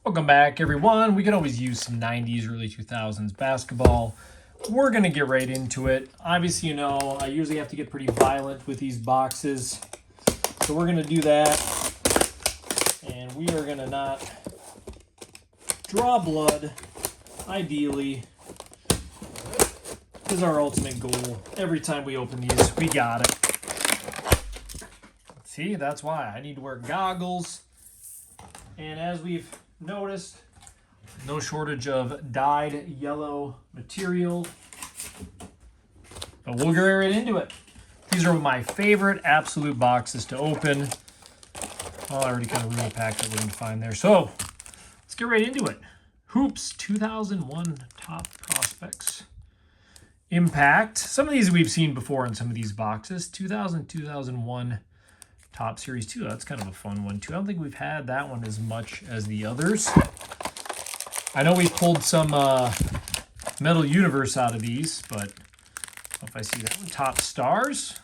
Welcome back, everyone. We could always use some 90s, early 2000s basketball. We're going to get right into it. Obviously, you know, I usually have to get pretty violent with these boxes. So we're going to do that. And we are going to not draw blood, ideally, is our ultimate goal. Every time we open these, we got it. See, that's why I need to wear goggles. And as we've noticed, no shortage of dyed yellow material. But we'll get right into it. These are my favorite absolute boxes to open. Well, I already kind of ruined the pack that we didn't find there. So let's get right into it. Hoops 2001 Top Prospects. Impact. Some of these we've seen before in some of these boxes. 2001 Top Series 2. That's kind of a fun one, too. I don't think we've had that one as much as the others. I know we pulled some Metal Universe out of these, but I don't know if I see that one. Top Stars.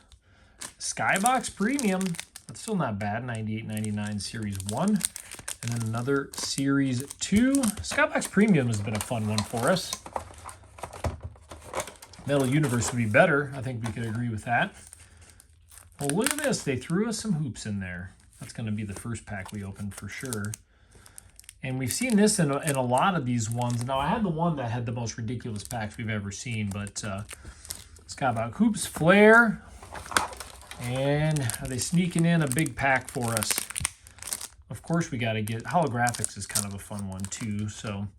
Skybox Premium. That's still not bad. 98-99 Series 1. And then another Series 2. Skybox Premium has been a fun one for us. Metal Universe would be better. I think we could agree with that. Well, look at this. They threw us some hoops in there. That's going to be the first pack we open for sure. And we've seen this in a lot of these ones. Now, I had the one that had the most ridiculous packs we've ever seen, but Skybox Hoops Flare. And are they sneaking in a big pack for us? Of course, we got to get... Holographics is kind of a fun one, too. So,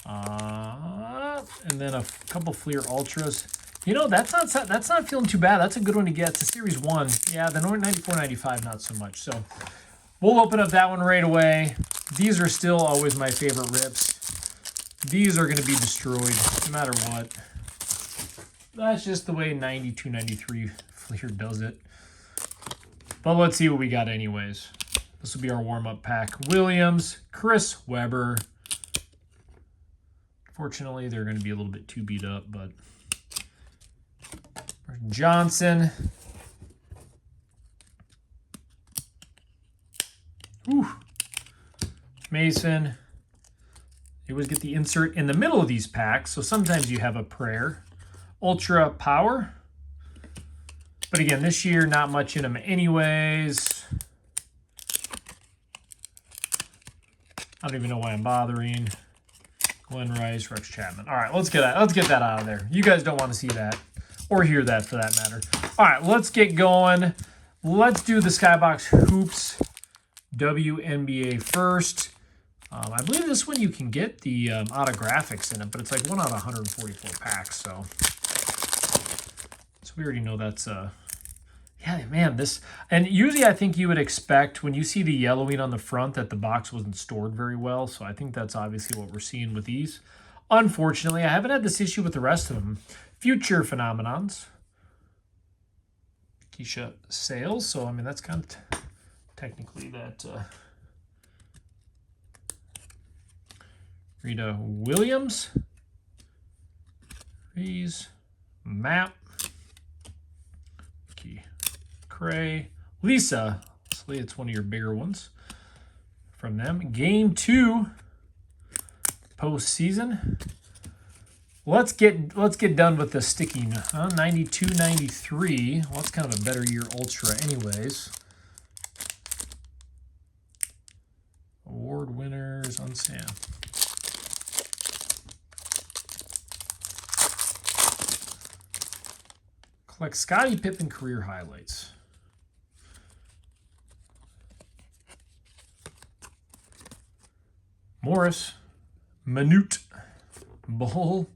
and then a couple Fleer Ultras. You know, that's not feeling too bad. That's a good one to get. It's a Series 1. Yeah, the 94-95, not so much. So we'll open up that one right away. These are still always my favorite rips. These are going to be destroyed no matter what. That's just the way 92-93 Fleer does it. But let's see what we got anyways. This will be our warm-up pack. Williams, Chris Webber. Fortunately, they're going to be a little bit too beat up, but... Johnson. Ooh. Mason. You always get the insert in the middle of these packs, so sometimes you have a prayer. Ultra Power. But again, this year, not much in them anyways. I don't even know why I'm bothering. Glenn Rice, Rex Chapman. All right, let's get that out of there. You guys don't want to see that. Or hear that, for that matter. All right, let's get going. Let's do the Skybox Hoops WNBA first. I believe this one you can get the autographics in it, but it's like 1 out of 144 packs. So we already know that's yeah, man. This, and usually I think you would expect when you see the yellowing on the front that the box wasn't stored very well. So I think that's obviously what we're seeing with these. Unfortunately, I haven't had this issue with the rest of them. Future Phenomenons. Keisha Sales. So, I mean, that's kind of technically that. Rita Williams. Reese. Map. Key. Cray. Lisa. Honestly, it's one of your bigger ones from them. Game 2. Postseason. Let's get done with the sticking. 92-93. Well, that's kind of a better year Ultra anyways. Award winners on Sam. Collect Scottie Pippen career highlights. Morris. Minute. Bull.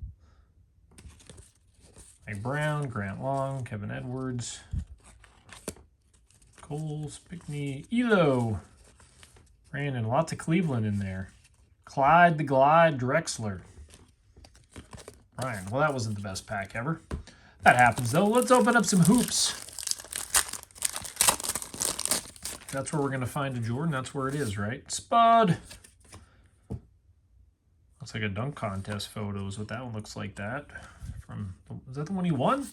Mike Brown, Grant Long, Kevin Edwards, Coles, Pickney, Elo, Brandon, lots of Cleveland in there. Clyde the Glide, Drexler. Ryan, well, that wasn't the best pack ever. That happens, though. Let's open up some hoops. If that's where we're going to find a Jordan, that's where it is, right? Spud. Looks like a dunk contest photo is what that one looks like that. Is that the one he won?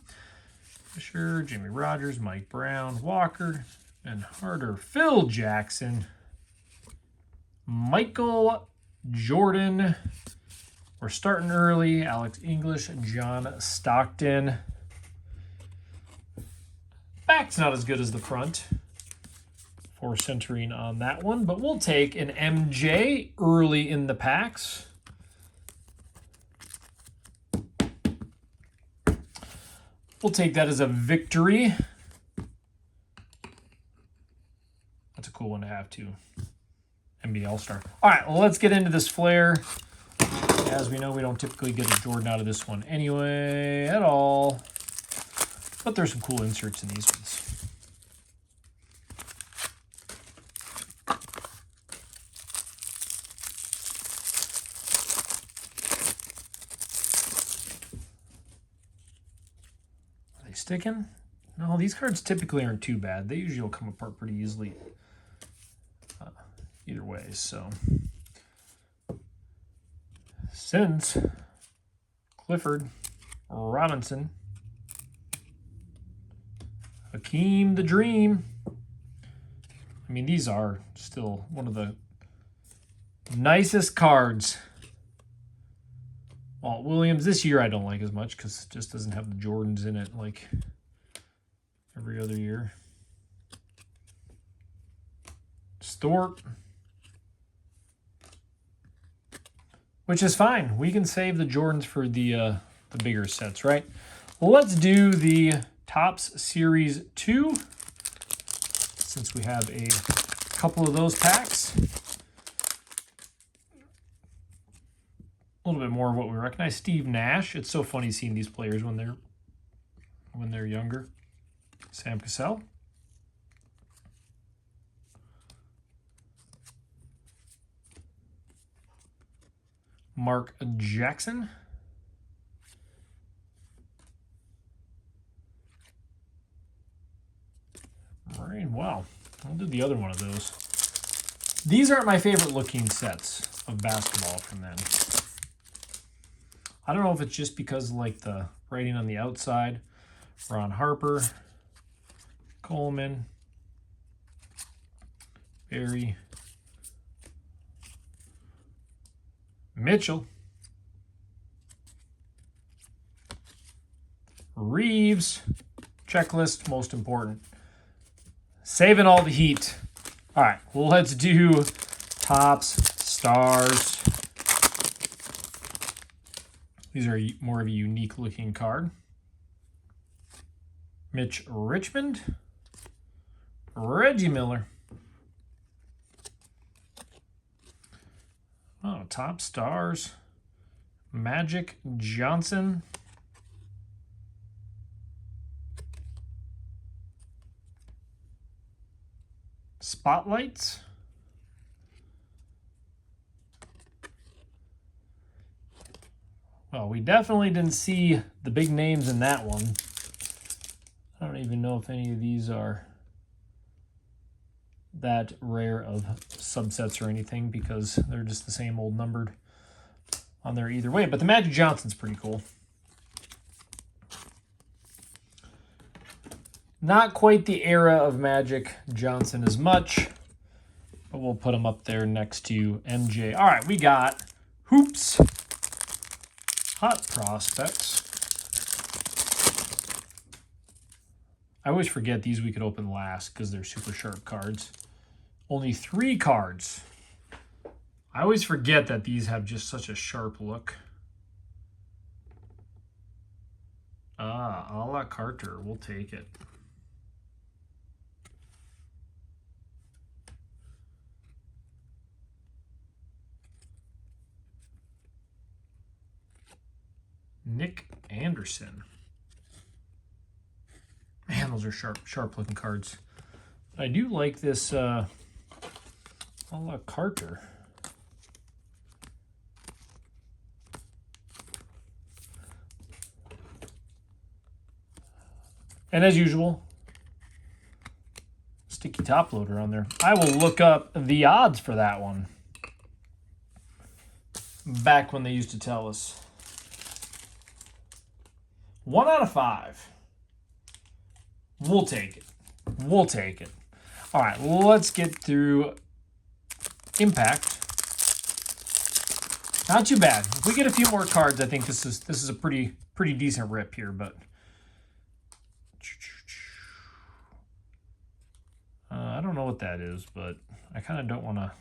Fisher, Jimmy Rogers, Mike Brown, Walker, and Harder. Phil Jackson. Michael Jordan. We're starting early. Alex English, John Stockton. Back's not as good as the front for centering on that one, but we'll take an MJ early in the packs. We'll take that as a victory. That's a cool one to have too. NBA All-Star. All right, well, let's get into this flare. As we know, we don't typically get a Jordan out of this one anyway at all. But there's some cool inserts in these ones. Are they sticking? No, these cards typically aren't too bad. They usually will come apart pretty easily either way, so... Simmons, Clifford, Robinson, Hakeem the Dream. I mean, these are still one of the nicest cards. Walt Williams, this year I don't like as much because it just doesn't have the Jordans in it like every other year. Stort. Which is fine. We can save the Jordans for the bigger sets, right? Well, let's do the Topps Series 2, since we have a couple of those packs. A little bit more of what we recognize. Steve Nash. It's so funny seeing these players when they're younger. Sam Cassell. Mark Jackson. All right, wow. I'll do the other one of those. These aren't my favorite looking sets of basketball from them. I don't know if it's just because like the writing on the outside. Ron Harper, Coleman, Barry, Mitchell, Reeves, checklist, most important. Saving all the heat. All right, well, let's do Topps Stars. These are more of a unique looking card. Mitch Richmond, Reggie Miller. Oh, Topps Stars. Magic Johnson. Spotlights. Well, we definitely didn't see the big names in that one. I don't even know if any of these are that rare of subsets or anything because they're just the same old numbered on there either way. But the Magic Johnson's pretty cool. Not quite the era of Magic Johnson as much, but we'll put him up there next to MJ. All right, we got Hoops, Hot Prospects. I always forget these we could open last because they're super sharp cards. Only 3 cards. I always forget that these have just such a sharp look. Ah, a la Carter. We'll take it. Nick Anderson. Man, those are sharp looking cards. I do like this a la Carter. And as usual, sticky top loader on there. I will look up the odds for that one. Back when they used to tell us. 1 out of 5. We'll take it. We'll take it. All right, let's get through Impact. Not too bad. If we get a few more cards, I think this is a pretty decent rip here, but I don't know what that is, but I kind of don't want to.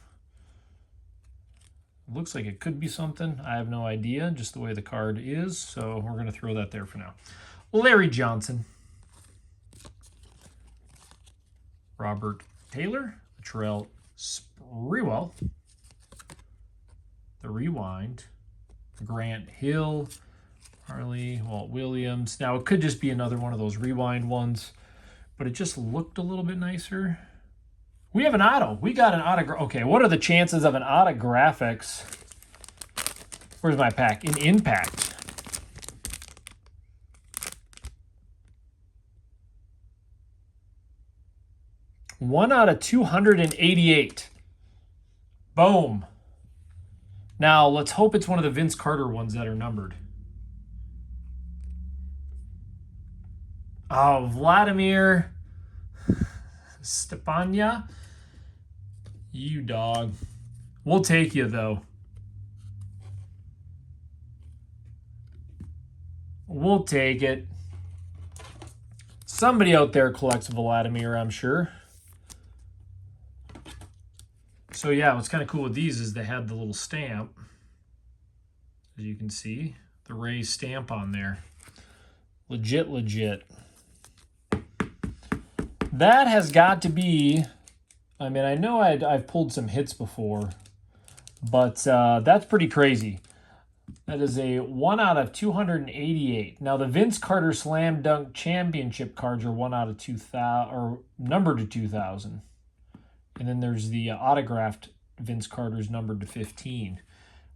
It looks like it could be something. I have no idea, just the way the card is, so we're going to throw that there for now. Larry Johnson. Robert Taylor. Latrell Sprewell. The Rewind. Grant Hill. Harley. Walt Williams. Now, it could just be another one of those Rewind ones, but it just looked a little bit nicer. We have an auto. We got an autograph. Okay, what are the chances of an autographics? Where's my pack? In Impact. One out of 288. Boom. Now, let's hope it's one of the Vince Carter ones that are numbered. Oh, Vladimir Stepania. You dog. We'll take you, though. We'll take it. Somebody out there collects Vladimir, I'm sure. So, yeah, what's kind of cool with these is they had the little stamp. As you can see, the Rays stamp on there. Legit. That has got to be... I mean, I know I've pulled some hits before, but that's pretty crazy. That is a 1 out of 288. Now, the Vince Carter Slam Dunk Championship cards are 1 out of 2,000, or numbered to 2,000. And then there's the autographed Vince Carter's numbered to 15,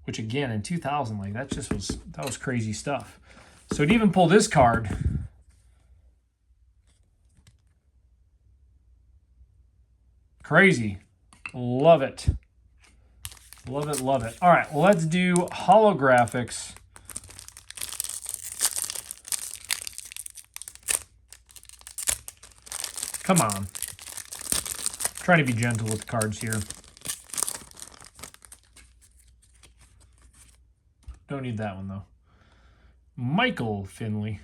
which again, in 2000, like that was crazy stuff. So to even pull this card... Crazy. Love it. Love it. All right, let's do holographics. Come on. I'm trying to be gentle with the cards here. Don't need that one, though. Michael Finley.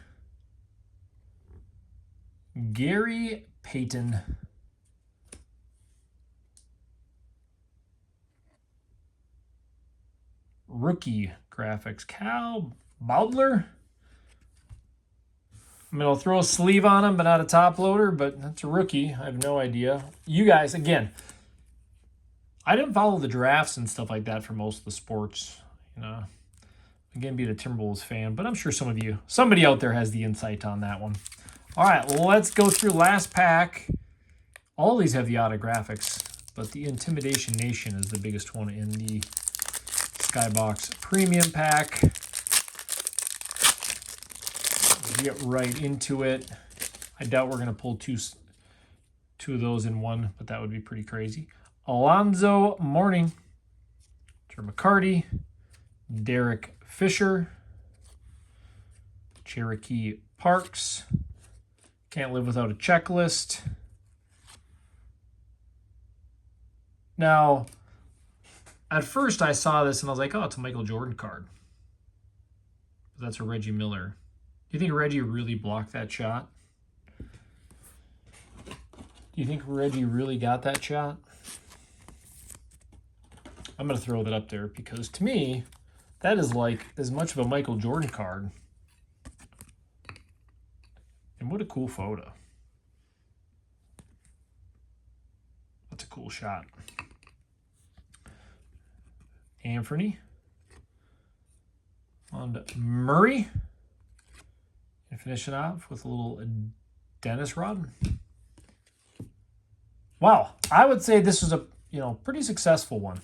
Gary Payton. Rookie graphics. Cal Baudler. I mean, I'll throw a sleeve on him, but not a top loader, but that's a rookie. I have no idea. You guys, again, I didn't follow the drafts and stuff like that for most of the sports. You know, again, being a Timberwolves fan, but I'm sure somebody out there has the insight on that one. All right, let's go through last pack. All these have the autographics, but the Intimidation Nation is the biggest one in the Skybox Premium Pack. Get right into it. I doubt we're going to pull two of those in one, but that would be pretty crazy. Alonzo Mourning, Joe McCarty, Derek Fisher, Cherokee Parks, Can't Live Without a Checklist. Now, at first I saw this and I was like, oh, it's a Michael Jordan card. But that's a Reggie Miller. Do you think Reggie really blocked that shot? Do you think Reggie really got that shot? I'm going to throw that up there because to me, that is like as much of a Michael Jordan card. And what a cool photo. That's a cool shot. Anthony. On Murray. And finish it off with a little Dennis Rodman. Wow, I would say this was a pretty successful one.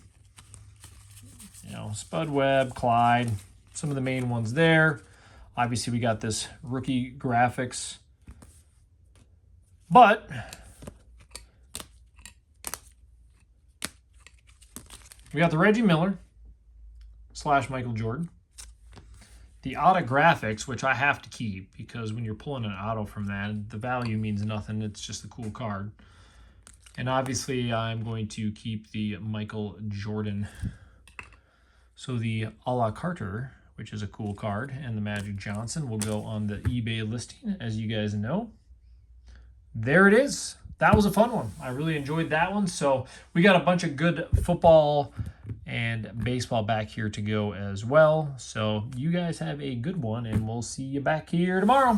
Spud Webb, Clyde, some of the main ones there. Obviously, we got this rookie graphics. But we got the Reggie Miller / Michael Jordan. The autographics, which I have to keep because when you're pulling an auto from that, the value means nothing. It's just a cool card. And obviously, I'm going to keep the Michael Jordan So the a la Carter, which is a cool card, and the Magic Johnson will go on the eBay listing, as you guys know. There it is. That was a fun one. I really enjoyed that one. So we got a bunch of good football and baseball back here to go as well. So you guys have a good one, and we'll see you back here tomorrow.